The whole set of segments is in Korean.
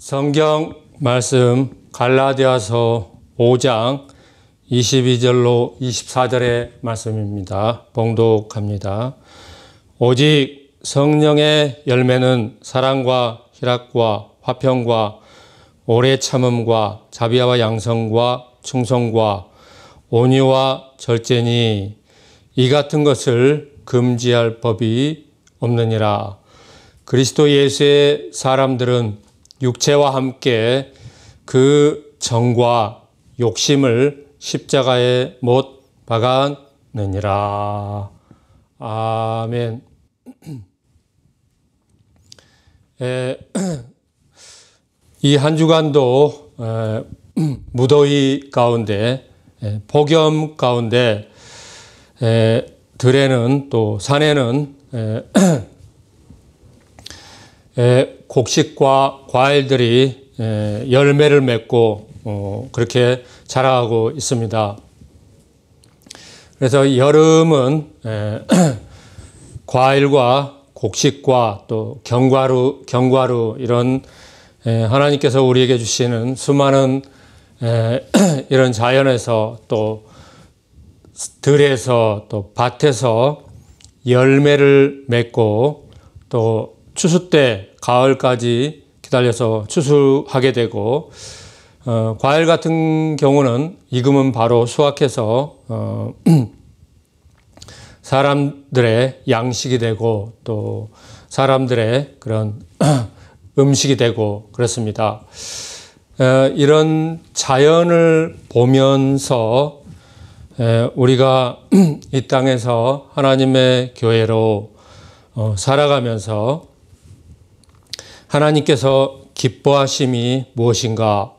성경 말씀 갈라디아서 5장 22절로 24절의 말씀입니다. 봉독합니다. 오직 성령의 열매는 사랑과 희락과 화평과 오래 참음과 자비와 양성과 충성과 온유와 절제니 이 같은 것을 금지할 법이 없느니라. 그리스도 예수의 사람들은 육체와 함께 그 정과 욕심을 십자가에 못 박았느니라. 아멘. 이 한 주간도 무더위 가운데 폭염 가운데 들에는 또 산에는 곡식과 과일들이 열매를 맺고 그렇게 자라고 있습니다. 그래서 여름은 과일과 곡식과 또 견과류 이런 하나님께서 우리에게 주시는 수많은 이런 자연에서 또 들에서 또 밭에서 열매를 맺고 또 추수 때 가을까지 기다려서 추수하게 되고 과일 같은 경우는 익으면 바로 수확해서 사람들의 양식이 되고 또 사람들의 그런 음식이 되고 그렇습니다. 이런 자연을 보면서 우리가 이 땅에서 하나님의 교회로 살아가면서 하나님께서 기뻐하심이 무엇인가?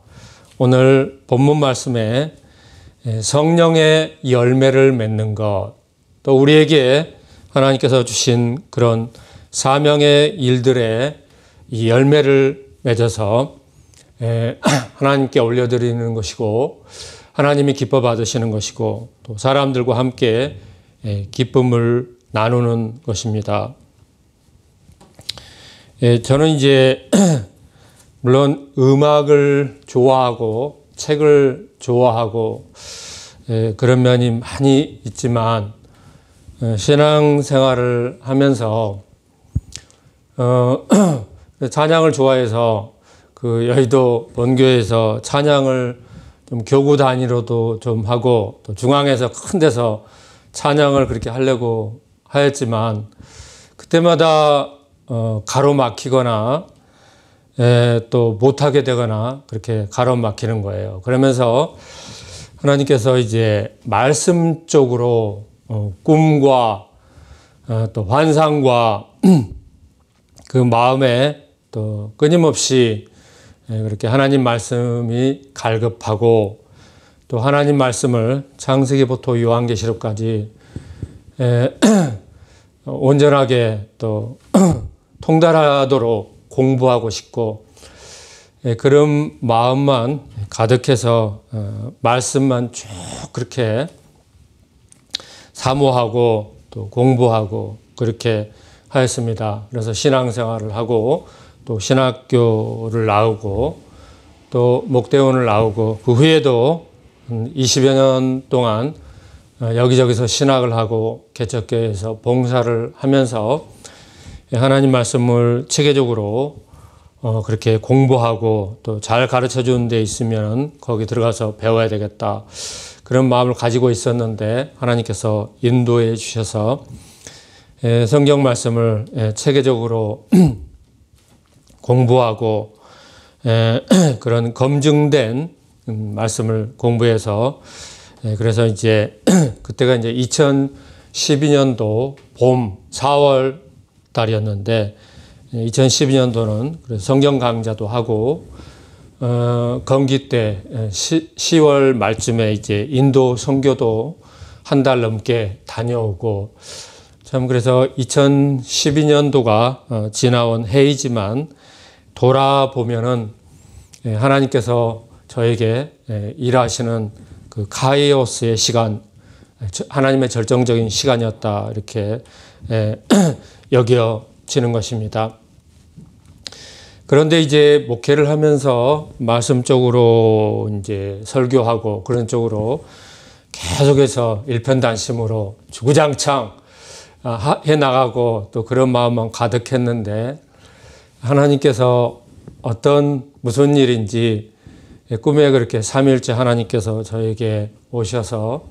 오늘 본문 말씀에 성령의 열매를 맺는 것, 또 우리에게 하나님께서 주신 그런 사명의 일들의 이 열매를 맺어서 하나님께 올려드리는 것이고 하나님이 기뻐 받으시는 것이고 또 사람들과 함께 기쁨을 나누는 것입니다. 저는 이제 물론 음악을 좋아하고 책을 좋아하고 그런 면이 많이 있지만 신앙생활을 하면서 찬양을 좋아해서 그 여의도 본교에서 찬양을 좀 교구 단위로도 좀 하고 또 중앙에서 큰 데서 찬양을 그렇게 하려고 하였지만 그때마다 가로막히거나 또 못하게 되거나 그렇게 가로막히는 거예요. 그러면서 하나님께서 이제 말씀 쪽으로 꿈과 또 환상과 그 마음에 또 끊임없이 그렇게 하나님 말씀이 갈급하고 또 하나님 말씀을 창세기부터 요한계시록까지 온전하게 또 통달하도록 공부하고 싶고 그런 마음만 가득해서 말씀만 쭉 그렇게 사모하고 또 공부하고 그렇게 하였습니다. 그래서 신앙생활을 하고 또 신학교를 나오고 또 목대원을 나오고 그 후에도 20여 년 동안 여기저기서 신학을 하고 개척교회에서 봉사를 하면서 하나님 말씀을 체계적으로 그렇게 공부하고 또 잘 가르쳐 주는 데 있으면 거기 들어가서 배워야 되겠다. 그런 마음을 가지고 있었는데 하나님께서 인도해 주셔서 성경 말씀을 체계적으로 공부하고 그런 검증된 말씀을 공부해서 그래서 이제 그때가 이제 2012년도 봄 4월 달이었는데 2012년도는 그래서 성경 강좌도 하고 건기 때 10월 말쯤에 이제 인도 선교도 한 달 넘게 다녀오고 참 그래서 2012년도가 지나온 해이지만 돌아보면은 하나님께서 저에게 일하시는 그 카이오스의 시간, 하나님의 절정적인 시간이었다 이렇게 여겨지는 것입니다. 그런데 이제 목회를 하면서 말씀 쪽으로 이제 설교하고 그런 쪽으로 계속해서 일편단심으로 주구장창 해 나가고 또 그런 마음만 가득했는데 하나님께서 무슨 일인지 꿈에 그렇게 삼위일체 하나님께서 저에게 오셔서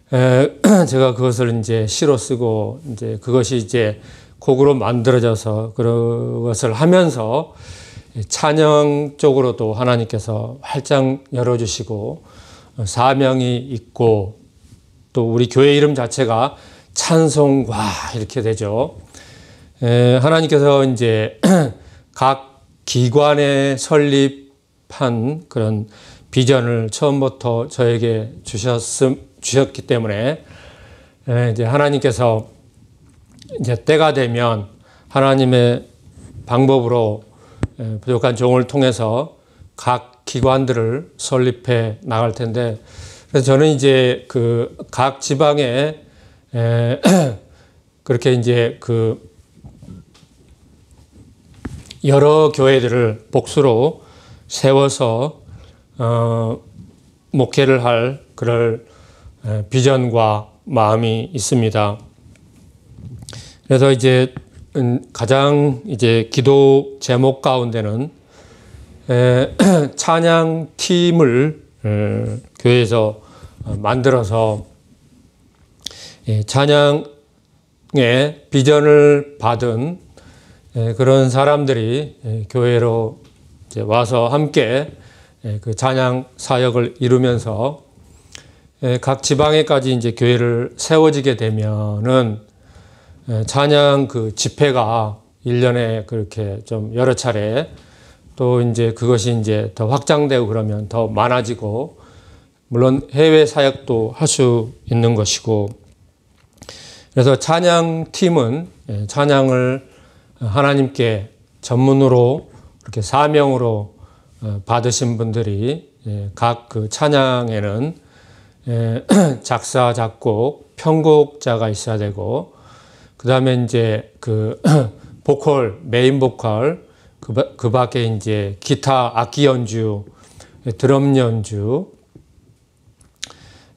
제가 그것을 이제 시로 쓰고 이제 그것이 이제 곡으로 만들어져서 그것을 하면서 찬양 쪽으로도 하나님께서 활짝 열어주시고 사명이 있고 또 우리 교회 이름 자체가 찬송과 이렇게 되죠. 하나님께서 이제 각 기관에 설립한 그런 비전을 처음부터 저에게 주셨기 때문에 이제 하나님께서 이제 때가 되면 하나님의 방법으로 부족한 종을 통해서 각 기관들을 설립해 나갈 텐데, 그래서 저는 이제 그 각 지방에 그렇게 이제 그 여러 교회들을 복수로 세워서 목회를 할 그럴 비전과 마음이 있습니다. 그래서 이제 가장 이제 기도 제목 가운데는 찬양 팀을 교회에서 만들어서 찬양의 비전을 받은 그런 사람들이 교회로 이제 와서 함께 그 찬양 사역을 이루면서 각 지방에까지 이제 교회를 세워지게 되면은 찬양 그 집회가 1년에 그렇게 좀 여러 차례 또 이제 그것이 이제 더 확장되고 그러면 더 많아지고 물론 해외 사역도 할 수 있는 것이고, 그래서 찬양 팀은 찬양을 하나님께 전문으로 이렇게 사명으로 받으신 분들이 각 그 찬양에는 작사, 작곡, 편곡자가 있어야 되고, 그 다음에 이제 그 보컬, 메인 보컬, 그 밖에 이제 기타, 악기 연주, 드럼 연주,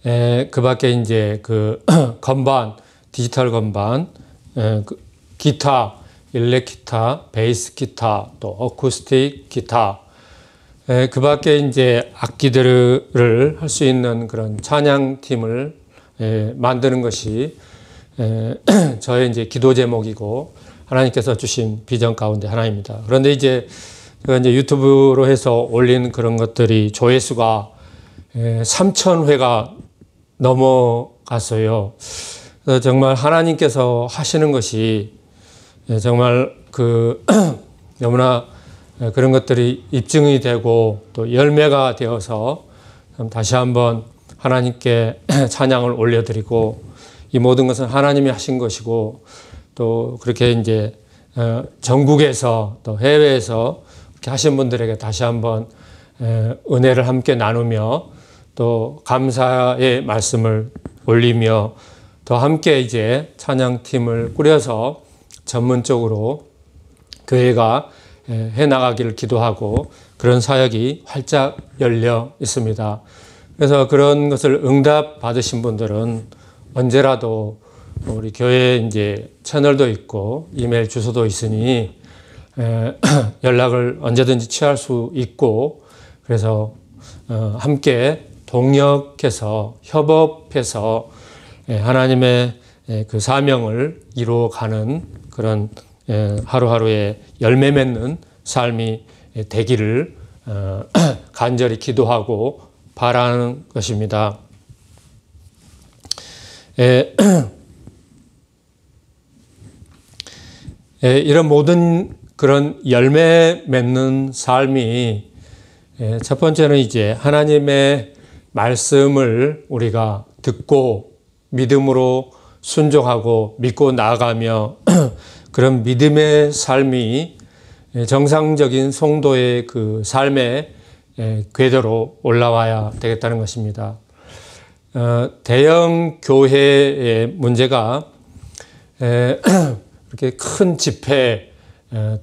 그 밖에 이제 그 건반, 디지털 건반, 기타, 일렉 기타, 베이스 기타, 또 어쿠스틱 기타, 그 밖에 이제 악기들을 할 수 있는 그런 찬양 팀을 만드는 것이 저의 이제 기도 제목이고 하나님께서 주신 비전 가운데 하나입니다. 그런데 이제 제가 이제 유튜브로 해서 올린 그런 것들이 조회수가 3,000회가 넘어갔어요. 그래서 정말 하나님께서 하시는 것이 정말 그 너무나 그런 것들이 입증이 되고 또 열매가 되어서 다시 한번 하나님께 찬양을 올려드리고, 이 모든 것은 하나님이 하신 것이고 또 그렇게 이제 전국에서 또 해외에서 이렇게 하신 분들에게 다시 한번 은혜를 함께 나누며 또 감사의 말씀을 올리며 더 함께 이제 찬양팀을 꾸려서 전문적으로 교회가 해나가기를 기도하고 그런 사역이 활짝 열려 있습니다. 그래서 그런 것을 응답 받으신 분들은 언제라도 우리 교회에 이제 채널도 있고 이메일 주소도 있으니 연락을 언제든지 취할 수 있고, 그래서 함께 동력해서 협업해서 하나님의 그 사명을 이루어가는 그런 하루하루의 열매 맺는 삶이 되기를 간절히 기도하고 바라는 것입니다. 이런 모든 그런 열매 맺는 삶이 첫 번째는 이제 하나님의 말씀을 우리가 듣고 믿음으로 순종하고 믿고 나아가며 그런 믿음의 삶이 정상적인 성도의 그 삶의 궤도로 올라와야 되겠다는 것입니다. 대형 교회의 문제가 이렇게 큰 집회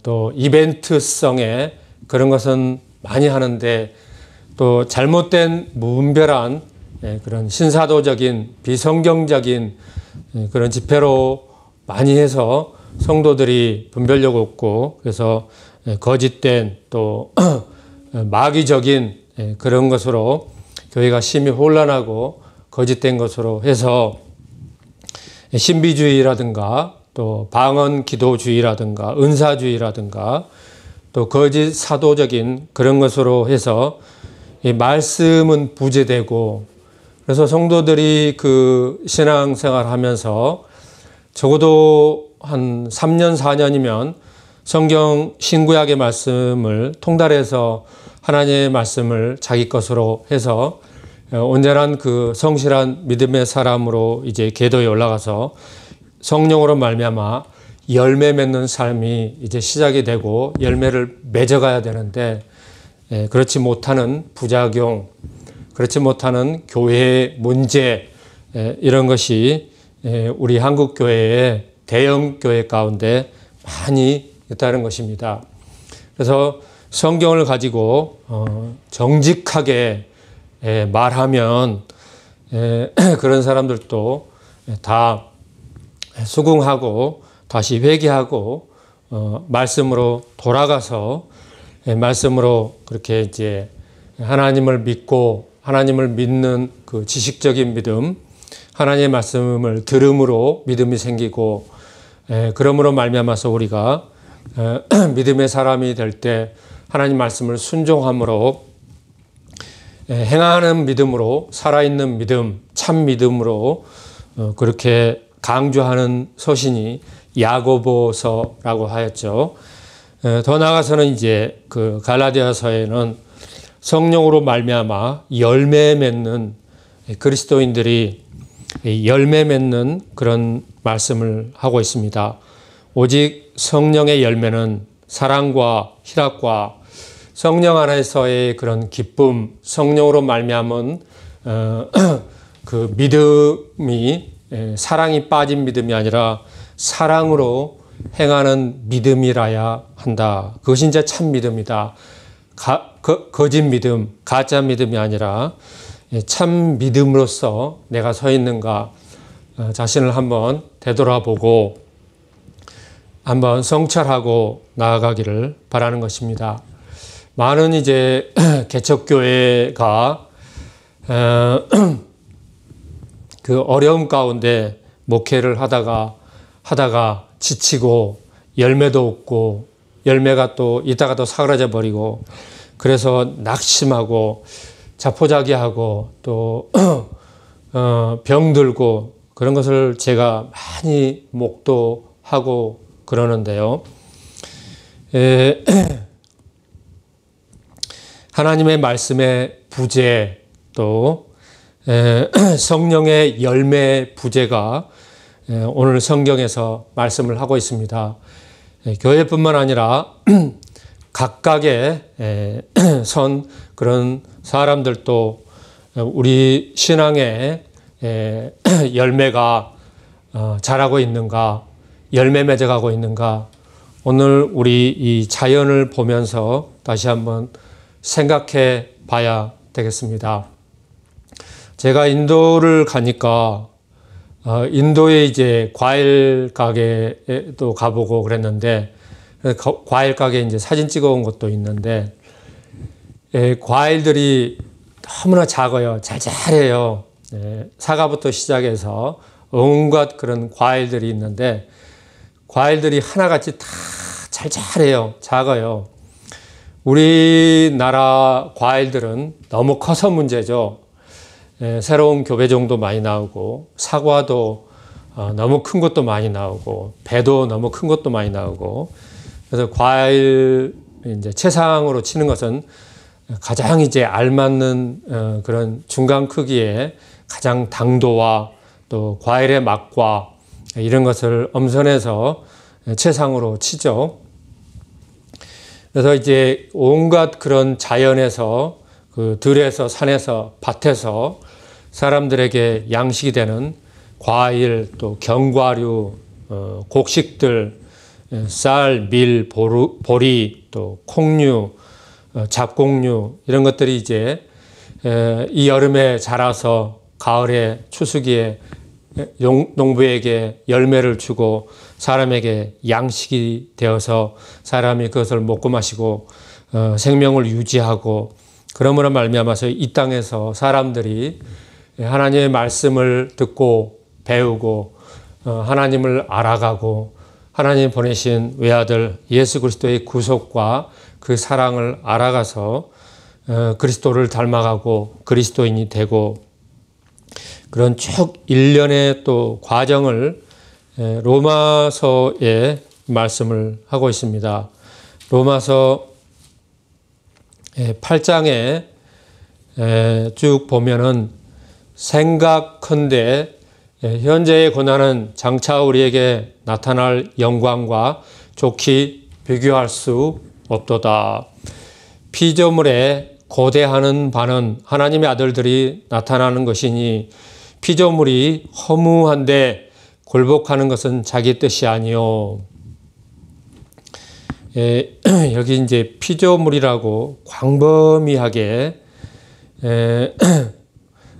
또 이벤트성의 그런 것은 많이 하는데 또 잘못된 무분별한 그런 신사도적인 비성경적인 그런 집회로 많이 해서 성도들이 분별력 없고 그래서 거짓된 또 마귀적인 그런 것으로 교회가 심히 혼란하고 거짓된 것으로 해서 신비주의라든가 또 방언 기도주의라든가 은사주의라든가 또 거짓 사도적인 그런 것으로 해서 이 말씀은 부재되고 그래서 성도들이 그 신앙생활 하면서 적어도 한 3년, 4년이면 성경 신구약의 말씀을 통달해서 하나님의 말씀을 자기 것으로 해서 온전한 그 성실한 믿음의 사람으로 이제 계도에 올라가서 성령으로 말미암아 열매 맺는 삶이 이제 시작이 되고 열매를 맺어가야 되는데 그렇지 못하는 부작용, 그렇지 못하는 교회의 문제 이런 것이 우리 한국 교회의 대형 교회 가운데 많이 있다는 것입니다. 그래서 성경을 가지고 정직하게 말하면 그런 사람들도 다 수긍하고 다시 회개하고 말씀으로 돌아가서 말씀으로 그렇게 이제 하나님을 믿고 하나님을 믿는 그 지식적인 믿음, 하나님의 말씀을 들음으로 믿음이 생기고 그러므로 말미암아서 우리가 믿음의 사람이 될 때 하나님 말씀을 순종함으로 행하는 믿음으로 살아있는 믿음, 참 믿음으로 그렇게 강조하는 서신이 야고보서라고 하였죠. 더 나아가서는 이제 그 갈라디아서에는 성령으로 말미암아 열매 맺는 그리스도인들이 열매 맺는 그런 말씀을 하고 있습니다. 오직 성령의 열매는 사랑과 희락과 성령 안에서의 그런 기쁨, 성령으로 말미암은 그 믿음이 사랑이 빠진 믿음이 아니라 사랑으로 행하는 믿음이라야 한다. 그것이 이제 참 믿음이다. 거짓 믿음, 가짜 믿음이 아니라 참 믿음으로서 내가 서 있는가 자신을 한번 되돌아보고 한번 성찰하고 나아가기를 바라는 것입니다. 많은 이제 개척교회가 그 어려움 가운데 목회를 하다가 지치고 열매도 없고 열매가 또 있다가 또 사그라져 버리고 그래서 낙심하고 자포자기하고 또 병들고 그런 것을 제가 많이 목도하고 그러는데요. 하나님의 말씀의 부재 또 성령의 열매 부재가 오늘 성경에서 말씀을 하고 있습니다. 교회뿐만 아니라 각각의 선 그런 사람들도 우리 신앙의 열매가 자라고 있는가, 열매 맺어가고 있는가, 오늘 우리 이 자연을 보면서 다시 한번 생각해 봐야 되겠습니다. 제가 인도를 가니까 인도에 이제 과일 가게에도 가보고 그랬는데 과일 가게 이제 사진 찍어온 것도 있는데 과일들이 너무나 작아요. 잘잘해요. 사과부터 시작해서 온갖 그런 과일들이 있는데 과일들이 하나같이 다 잘잘해요. 작아요. 우리나라 과일들은 너무 커서 문제죠. 새로운 교배종도 많이 나오고 사과도 너무 큰 것도 많이 나오고 배도 너무 큰 것도 많이 나오고 그래서 과일 이제 최상으로 치는 것은 가장 이제 알맞는 그런 중간 크기의 가장 당도와 또 과일의 맛과 이런 것을 엄선해서 최상으로 치죠. 그래서 이제 온갖 그런 자연에서 그 들에서 산에서 밭에서 사람들에게 양식이 되는 과일 또 견과류 곡식들 쌀, 밀, 보리, 또 콩류, 잡곡류 이런 것들이 이제 이 여름에 자라서 가을에 추수기에 농부에게 열매를 주고 사람에게 양식이 되어서 사람이 그것을 먹고 마시고 생명을 유지하고 그러므로 말미암아서 이 땅에서 사람들이 하나님의 말씀을 듣고 배우고 하나님을 알아가고 하나님 보내신 외아들 예수 그리스도의 구속과 그 사랑을 알아가서 그리스도를 닮아가고 그리스도인이 되고 그런 쭉 일련의 또 과정을 로마서에 말씀을 하고 있습니다. 로마서 8장에 쭉 보면은 생각컨대 현재의 고난은 장차 우리에게 나타날 영광과 좋게 비교할 수 없도다. 피조물에 고대하는 바는 하나님의 아들들이 나타나는 것이니 피조물이 허무한데 굴복하는 것은 자기 뜻이 아니요. 여기 이제 피조물이라고 광범위하게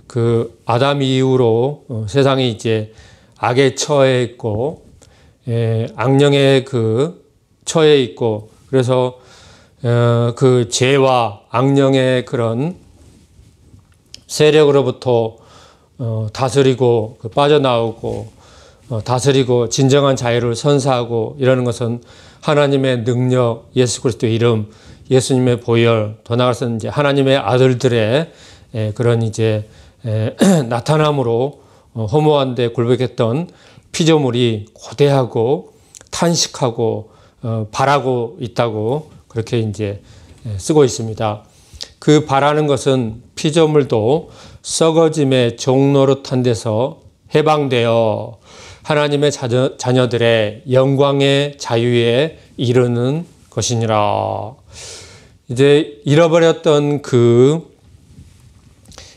그 아담 이후로 세상이 이제 악에 처해 있고 악령의 그 처해 있고 그래서 그 죄와 악령의 그런 세력으로부터 다스리고 빠져나오고 다스리고 진정한 자유를 선사하고 이러는 것은 하나님의 능력, 예수 그리스도의 이름, 예수님의 보혈, 더 나아가서는 이제 하나님의 아들들의 그런 이제 나타남으로 허무한데 굴복했던 피조물이 고대하고 탄식하고 바라고 있다고 그렇게 이제 쓰고 있습니다. 그 바라는 것은 피조물도 썩어짐의 종노릇한 데서 해방되어 하나님의 자녀들의 영광의 자유에 이르는 것이니라. 이제 잃어버렸던 그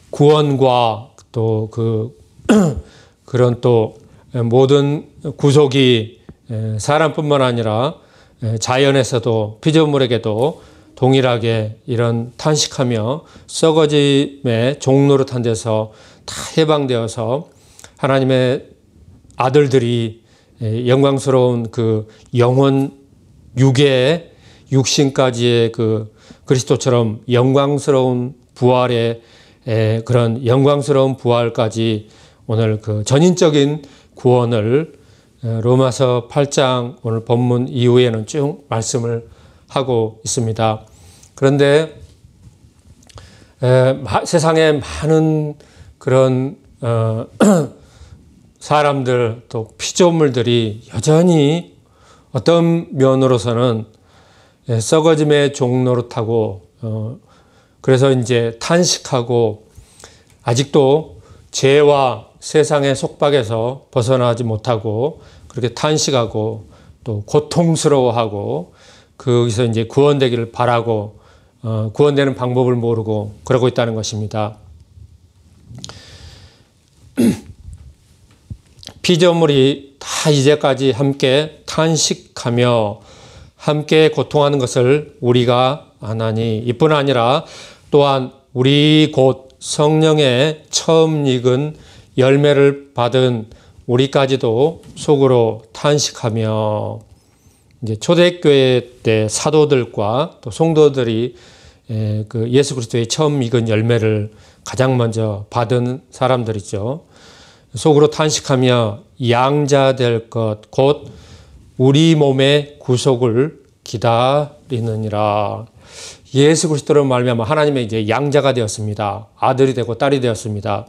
구원과 또 그런 또 모든 구속이 사람뿐만 아니라 자연에서도 피조물에게도 동일하게 이런 탄식하며 썩어짐의 종노릇한 데서 다 해방되어서 하나님의 아들들이 영광스러운 그 영혼 유괴 육신까지의 그 그리스도처럼 영광스러운 부활의 그런 영광스러운 부활까지 오늘 그 전인적인 구원을 로마서 8장 오늘 본문 이후에는 쭉 말씀을 하고 있습니다. 그런데 세상에 많은 그런 사람들 또 피조물들이 여전히 어떤 면으로서는 썩어짐의 종노릇하고 그래서 이제 탄식하고 아직도 죄와 세상의 속박에서 벗어나지 못하고 그렇게 탄식하고 또 고통스러워하고 거기서 이제 구원되기를 바라고 구원되는 방법을 모르고 그러고 있다는 것입니다. 피조물이 다 이제까지 함께 탄식하며 함께 고통하는 것을 우리가 아나니 이뿐 아니라 또한 우리 곧 성령의 처음 익은 열매를 받은 우리까지도 속으로 탄식하며 이제 초대교회 때 사도들과 또 성도들이 그 예수 그리스도의 처음 익은 열매를 가장 먼저 받은 사람들이죠. 속으로 탄식하며 양자될 것 곧 우리 몸의 구속을 기다리느니라. 예수 그리스도로 말미암아 하나님의 이제 양자가 되었습니다. 아들이 되고 딸이 되었습니다.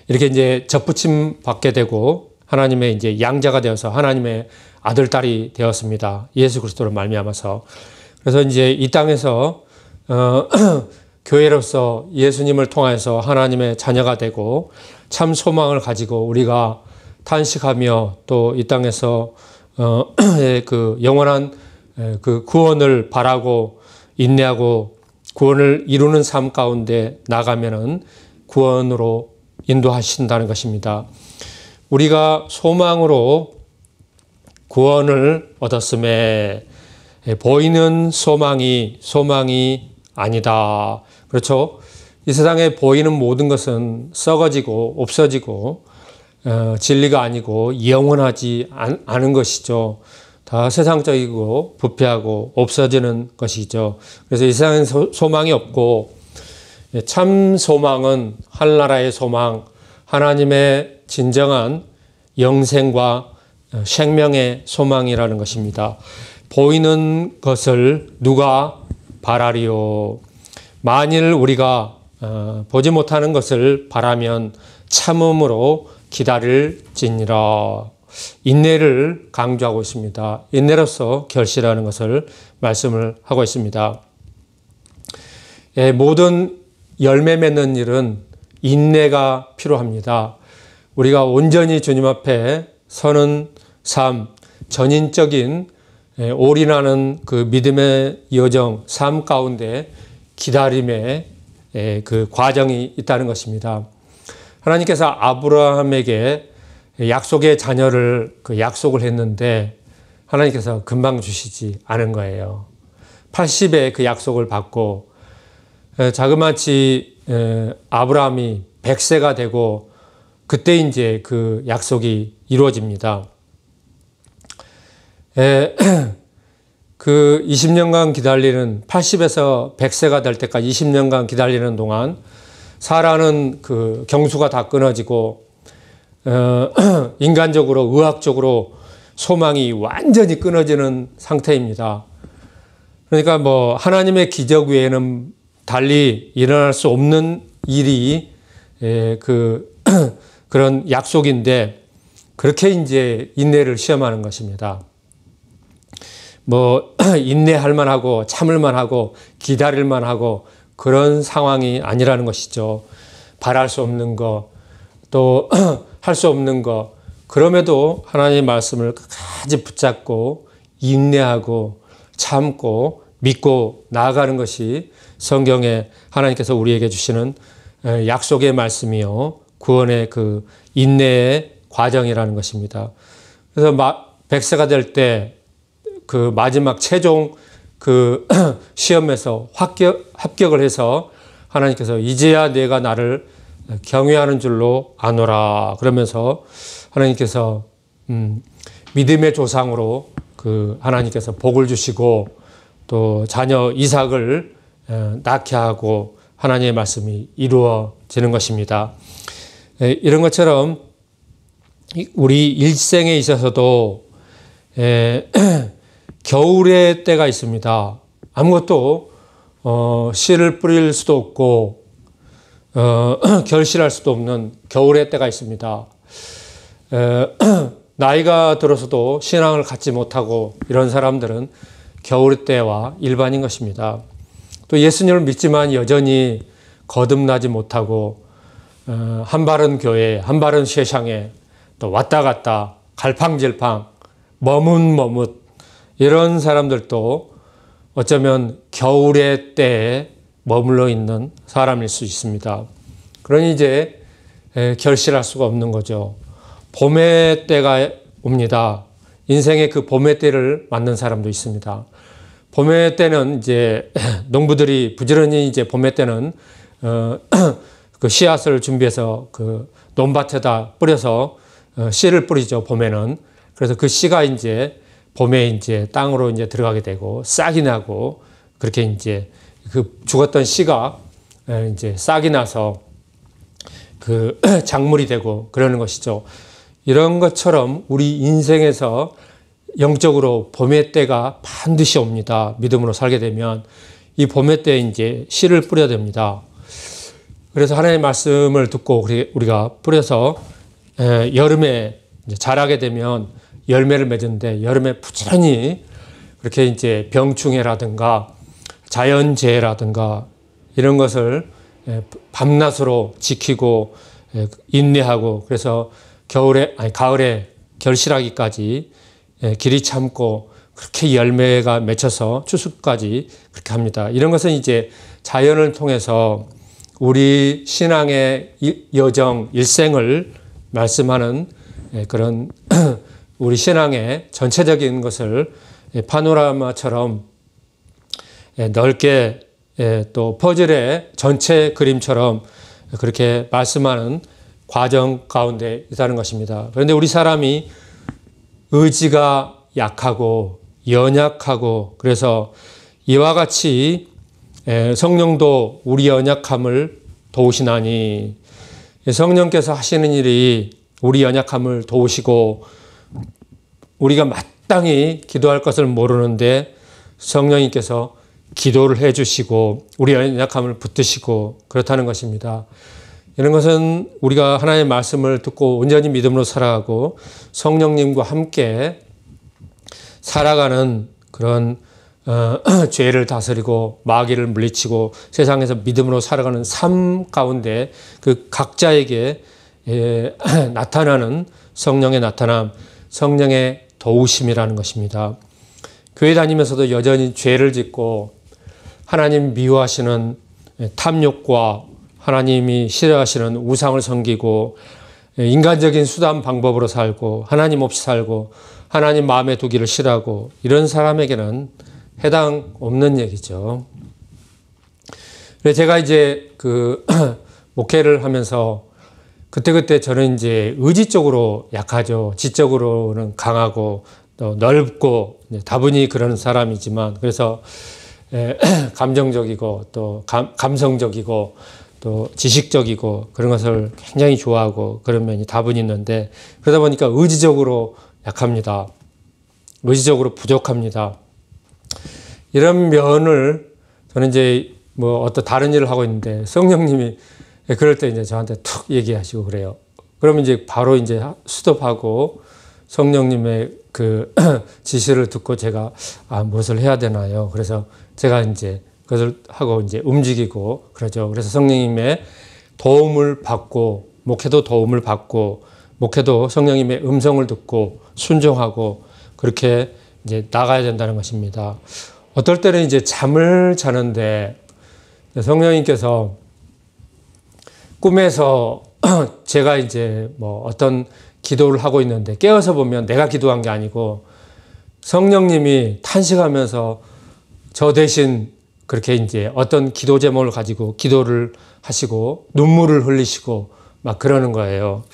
이렇게 이제 접붙임 받게 되고 하나님의 이제 양자가 되어서 하나님의 아들, 딸이 되었습니다. 예수 그리스도로 말미암아서. 그래서 이제 이 땅에서 교회로서 예수님을 통해서 하나님의 자녀가 되고 참 소망을 가지고 우리가 탄식하며 또 이 땅에서 그 영원한 그 구원을 바라고 인내하고 구원을 이루는 삶 가운데 나가면은 구원으로 인도하신다는 것입니다. 우리가 소망으로 구원을 얻었음에 보이는 소망이 아니다. 그렇죠? 이 세상에 보이는 모든 것은 썩어지고 없어지고 진리가 아니고 영원하지 않은 것이죠. 다 세상적이고 부패하고 없어지는 것이죠. 그래서 이 세상에 소망이 없고 참 소망은 하늘나라의 소망, 하나님의 진정한 영생과 생명의 소망이라는 것입니다. 보이는 것을 누가 바라리요? 만일 우리가 보지 못하는 것을 바라면 참음으로 기다릴지니라. 인내를 강조하고 있습니다. 인내로서 결실하는 것을 말씀을 하고 있습니다. 모든 열매 맺는 일은 인내가 필요합니다. 우리가 온전히 주님 앞에 서는 삶, 전인적인 올인하는 그 믿음의 여정, 삶 가운데 기다림의 그 과정이 있다는 것입니다. 하나님께서 아브라함에게 약속의 자녀를 그 약속을 했는데 하나님께서 금방 주시지 않은 거예요. 80에 그 약속을 받고 자그마치 아브라함이 100세가 되고 그때 이제 그 약속이 이루어집니다. 그 20년간 기다리는 80에서 100세가 될 때까지 20년간 기다리는 동안 사라는 그 경수가 다 끊어지고 인간적으로 의학적으로 소망이 완전히 끊어지는 상태입니다. 그러니까 뭐 하나님의 기적 외에는 달리 일어날 수 없는 일이 그런 약속인데 그렇게 이제 인내를 시험하는 것입니다. 뭐 인내할 만하고 참을 만하고 기다릴 만하고 그런 상황이 아니라는 것이죠. 바랄 수 없는 거, 또 할 수 없는 거, 그럼에도 하나님의 말씀을 끝까지 붙잡고 인내하고 참고 믿고 나아가는 것이 성경에 하나님께서 우리에게 주시는 약속의 말씀이요 구원의 그 인내의 과정이라는 것입니다. 그래서 100세가 될 때 그 마지막 최종 그 시험에서 합격을 해서 하나님께서 이제야 내가 나를 경외하는 줄로 아노라 그러면서 하나님께서 믿음의 조상으로 그 하나님께서 복을 주시고 또 자녀 이삭을 낳게 하고 하나님의 말씀이 이루어지는 것입니다. 이런 것처럼 우리 일생에 있어서도 겨울의 때가 있습니다. 아무것도 씨를 뿌릴 수도 없고 결실할 수도 없는 겨울의 때가 있습니다. 나이가 들어서도 신앙을 갖지 못하고 이런 사람들은 겨울의 때와 일반인 것입니다. 또 예수님을 믿지만 여전히 거듭나지 못하고 한 발은 교회, 한 발은 세상에 또 왔다 갔다 갈팡질팡 머뭇머뭇 이런 사람들도 어쩌면 겨울의 때에 머물러 있는 사람일 수 있습니다. 그러니 이제 결실할 수가 없는 거죠. 봄의 때가 옵니다. 인생의 그 봄의 때를 맞는 사람도 있습니다. 봄의 때는 이제 농부들이 부지런히 이제 봄의 때는 그 씨앗을 준비해서 그 논밭에다 뿌려서 씨를 뿌리죠. 봄에는. 그래서 그 씨가 이제 봄에 이제 땅으로 이제 들어가게 되고 싹이 나고 그렇게 이제 그 죽었던 씨가 이제 싹이 나서 그 작물이 되고 그러는 것이죠. 이런 것처럼 우리 인생에서 영적으로 봄의 때가 반드시 옵니다. 믿음으로 살게 되면 이 봄의 때에 이제 씨를 뿌려야 됩니다. 그래서 하나님의 말씀을 듣고 우리가 뿌려서 여름에 이제 자라게 되면 열매를 맺는데 여름에 부지런히 그렇게 이제 병충해라든가 자연재해라든가 이런 것을 밤낮으로 지키고 인내하고 그래서 가을에 결실하기까지 길이 참고 그렇게 열매가 맺혀서 추수까지 그렇게 합니다. 이런 것은 이제 자연을 통해서 우리 신앙의 여정, 일생을 말씀하는 그런 우리 신앙의 전체적인 것을 파노라마처럼 넓게 또 퍼즐의 전체 그림처럼 그렇게 말씀하는 과정 가운데 있다는 것입니다. 그런데 우리 사람이 의지가 약하고 연약하고 그래서 이와 같이 성령도 우리 연약함을 도우시나니 성령께서 하시는 일이 우리 연약함을 도우시고 우리가 마땅히 기도할 것을 모르는데 성령님께서 기도를 해주시고 우리 연약함을 붙드시고 그렇다는 것입니다. 이런 것은 우리가 하나님의 말씀을 듣고 온전히 믿음으로 살아가고 성령님과 함께 살아가는 그런 죄를 다스리고 마귀를 물리치고 세상에서 믿음으로 살아가는 삶 가운데 그 각자에게 나타나는 성령의 나타남, 성령의 도우심이라는 것입니다. 교회 다니면서도 여전히 죄를 짓고 하나님 미워하시는 탐욕과 하나님이 싫어하시는 우상을 섬기고 인간적인 수단 방법으로 살고 하나님 없이 살고 하나님 마음에 두기를 싫어하고 이런 사람에게는 해당 없는 얘기죠. 그래서 제가 이제 목회를 하면서 그때그때 저는 이제 의지적으로 약하죠. 지적으로는 강하고 또 넓고 다분히 그런 사람이지만 그래서 감정적이고 또 감성적이고 또 지식적이고 그런 것을 굉장히 좋아하고 그런 면이 다분히 있는데 그러다 보니까 의지적으로 약합니다. 의지적으로 부족합니다. 이런 면을 저는 이제 어떤 다른 일을 하고 있는데 성령님이 그럴 때 이제 저한테 툭 얘기하시고 그래요. 그러면 이제 바로 이제 스톱하고 성령님의 그 지시를 듣고 제가 무엇을 해야 되나요? 그래서 제가 이제 그것을 하고 이제 움직이고 그러죠. 그래서 성령님의 도움을 받고 목회도 도움을 받고 목회도 성령님의 음성을 듣고 순종하고 그렇게 이제 나가야 된다는 것입니다. 어떨 때는 이제 잠을 자는데 성령님께서 꿈에서 제가 이제 어떤 기도를 하고 있는데 깨어서 보면 내가 기도한 게 아니고 성령님이 탄식하면서 저 대신 그렇게 이제 어떤 기도 제목을 가지고 기도를 하시고 눈물을 흘리시고 막 그러는 거예요.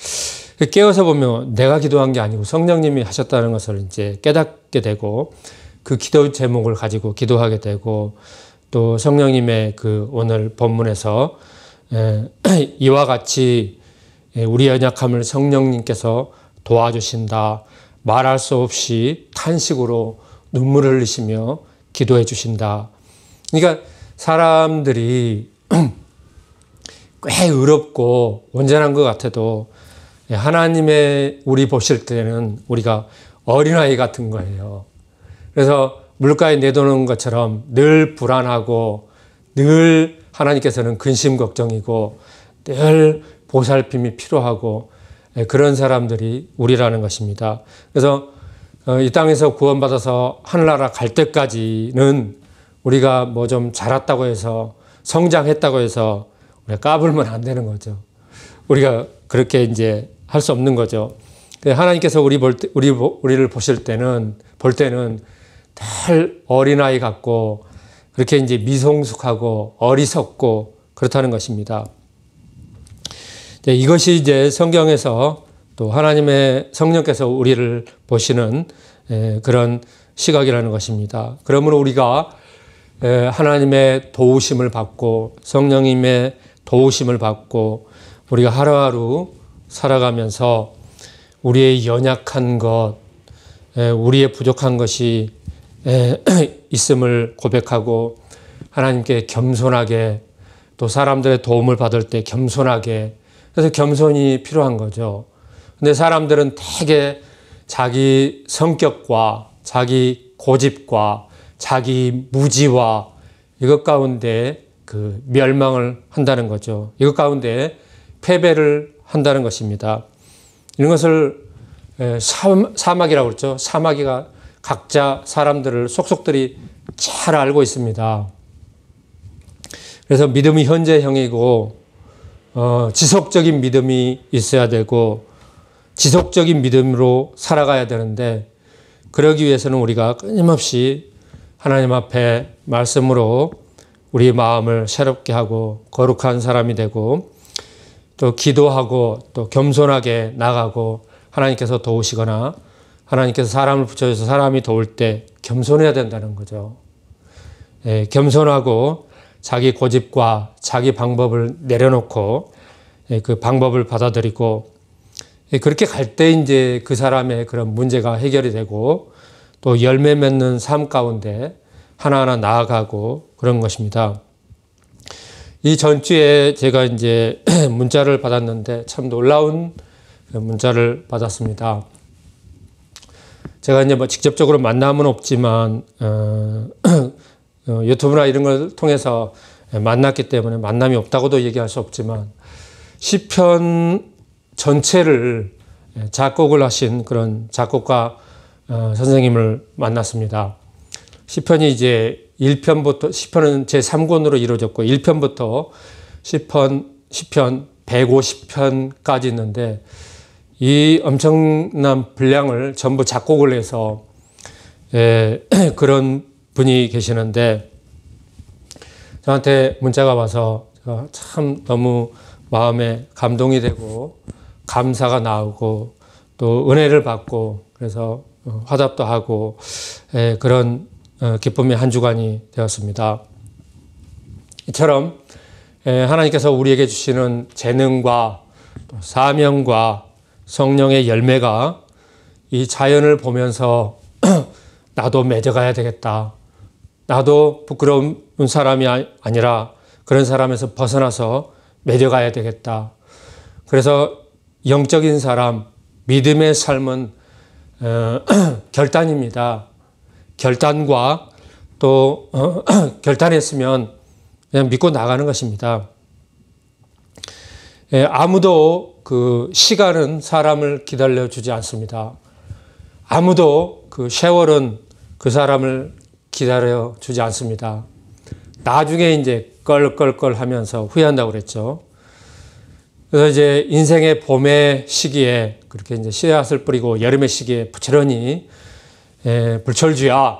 깨어서 보면 내가 기도한 게 아니고 성령님이 하셨다는 것을 이제 깨닫게 되고 그 기도 제목을 가지고 기도하게 되고 또 성령님의 그 오늘 본문에서 이와 같이 우리 연약함을 성령님께서 도와주신다. 말할 수 없이 탄식으로 눈물을 흘리시며 기도해 주신다. 그러니까 사람들이 꽤 의롭고 온전한 것 같아도 하나님의 우리 보실 때는 우리가 어린아이 같은 거예요. 그래서 물가에 내도는 것처럼 늘 불안하고 늘 하나님께서는 근심 걱정이고 늘 보살핌이 필요하고 그런 사람들이 우리라는 것입니다. 그래서 이 땅에서 구원받아서 하늘나라 갈 때까지는 우리가 좀 자랐다고 해서 성장했다고 해서 우리가 까불면 안 되는 거죠. 우리가 그렇게 이제 할 수 없는 거죠. 하나님께서 우리를 보실 때는 늘 어린아이 같고 그렇게 이제 미성숙하고 어리석고 그렇다는 것입니다. 이것이 이제 성경에서 또 하나님의 성령께서 우리를 보시는 그런 시각이라는 것입니다. 그러므로 우리가 하나님의 도우심을 받고 성령님의 도우심을 받고 우리가 하루하루 살아가면서 우리의 연약한 것, 우리의 부족한 것이 있음을 고백하고 하나님께 겸손하게 또 사람들의 도움을 받을 때 겸손하게 그래서 겸손이 필요한 거죠. 근데 사람들은 되게 자기 성격과 자기 고집과 자기 무지와 이것 가운데 그 멸망을 한다는 거죠. 이것 가운데 패배를 한다는 것입니다. 이런 것을 사마귀라고 그랬죠. 사마귀가 각자 사람들을 속속들이 잘 알고 있습니다. 그래서 믿음이 현재형이고 지속적인 믿음이 있어야 되고 지속적인 믿음으로 살아가야 되는데 그러기 위해서는 우리가 끊임없이 하나님 앞에 말씀으로 우리 마음을 새롭게 하고 거룩한 사람이 되고 또 기도하고 또 겸손하게 나가고 하나님께서 도우시거나 하나님께서 사람을 붙여줘서 사람이 도울 때 겸손해야 된다는 거죠. 겸손하고 자기 고집과 자기 방법을 내려놓고 그 방법을 받아들이고 그렇게 갈 때 이제 그 사람의 그런 문제가 해결이 되고 또 열매 맺는 삶 가운데 하나하나 나아가고 그런 것입니다. 이 전주에 제가 이제 문자를 받았는데 참 놀라운 문자를 받았습니다. 제가 이제 뭐 직접적으로 만남은 없지만 유튜브나 이런 걸 통해서 만났기 때문에 만남이 없다고도 얘기할 수 없지만 시편 전체를 작곡을 하신 그런 작곡가 선생님을 만났습니다. 시편이 이제 1편부터 시편은 제3권으로 이루어졌고 1편부터 시편 150편까지 있는데 이 엄청난 분량을 전부 작곡을 해서 그런 분이 계시는데 저한테 문자가 와서 제가 참 너무 마음에 감동이 되고 감사가 나오고 또 은혜를 받고 그래서 화답도 하고 그런 기쁨의 한 주간이 되었습니다. 이처럼 하나님께서 우리에게 주시는 재능과 또 사명과 성령의 열매가 이 자연을 보면서 나도 맺어가야 되겠다. 나도 부끄러운 사람이 아니라 그런 사람에서 벗어나서 맺어가야 되겠다. 그래서 영적인 사람, 믿음의 삶은 결단입니다. 결단과 또 결단했으면 그냥 믿고 나가는 것입니다. 아무도 그 시간은 사람을 기다려주지 않습니다. 아무도 그 세월은 그 사람을 기다려주지 않습니다. 나중에 이제 껄껄껄 하면서 후회한다고 그랬죠. 그래서 이제 인생의 봄의 시기에 그렇게 이제 씨앗을 뿌리고 여름의 시기에 부지런히 불철주야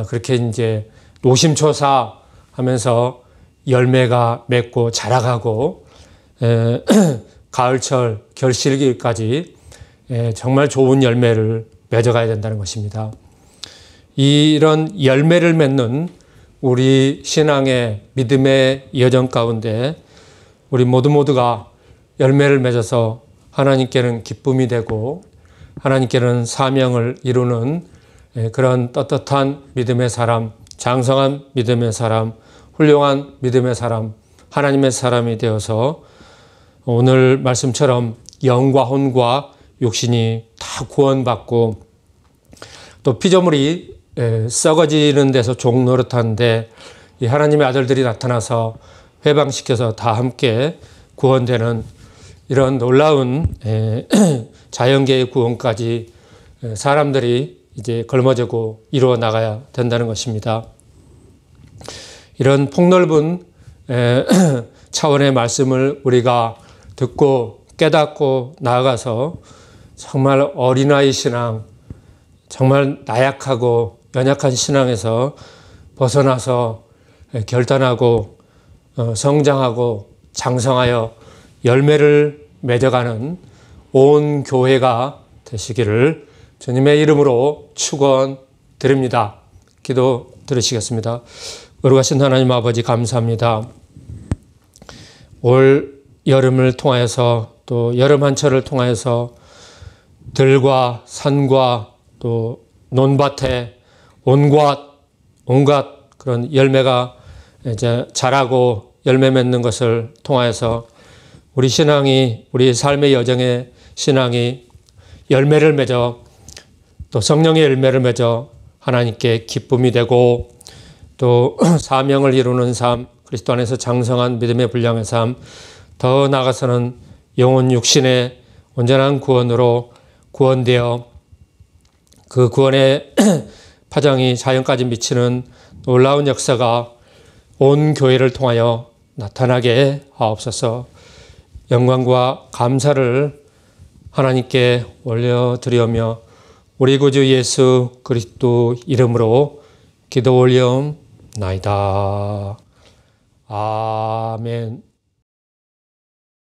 그렇게 이제 노심초사 하면서 열매가 맺고 자라가고 가을철 결실기까지 정말 좋은 열매를 맺어가야 된다는 것입니다. 이런 열매를 맺는 우리 신앙의 믿음의 여정 가운데 우리 모두가 열매를 맺어서 하나님께는 기쁨이 되고 하나님께는 사명을 이루는 그런 떳떳한 믿음의 사람, 장성한 믿음의 사람, 훌륭한 믿음의 사람, 하나님의 사람이 되어서 오늘 말씀처럼 영과 혼과 육신이 다 구원받고 또 피조물이 썩어지는 데서 종노릇하는데 이 하나님의 아들들이 나타나서 회방시켜서 다 함께 구원되는 이런 놀라운 자연계의 구원까지 사람들이 이제 걸머지고 이루어 나가야 된다는 것입니다. 이런 폭넓은 차원의 말씀을 우리가 듣고 깨닫고 나아가서 정말 어린아이 신앙, 정말 나약하고 연약한 신앙에서 벗어나서 결단하고 성장하고 장성하여 열매를 맺어가는 온 교회가 되시기를 주님의 이름으로 축원드립니다. 기도 들으시겠습니다. 거룩하신 하나님 아버지 감사합니다. 올 여름을 통하여서 또 여름 한철을 통하여서 들과 산과 또 논밭에 온갖 그런 열매가 이제 자라고 열매 맺는 것을 통하여서 우리 신앙이, 우리 삶의 여정의 신앙이 열매를 맺어 또 성령의 열매를 맺어 하나님께 기쁨이 되고 또 사명을 이루는 삶, 그리스도 안에서 장성한 믿음의 분량의 삶, 더 나아가서는 영혼 육신의 온전한 구원으로 구원되어 그 구원의 파장이 자연까지 미치는 놀라운 역사가 온 교회를 통하여 나타나게 하옵소서. 영광과 감사를 하나님께 올려드리며 우리 구주 예수 그리스도 이름으로 기도 올려옵나이다. 아멘.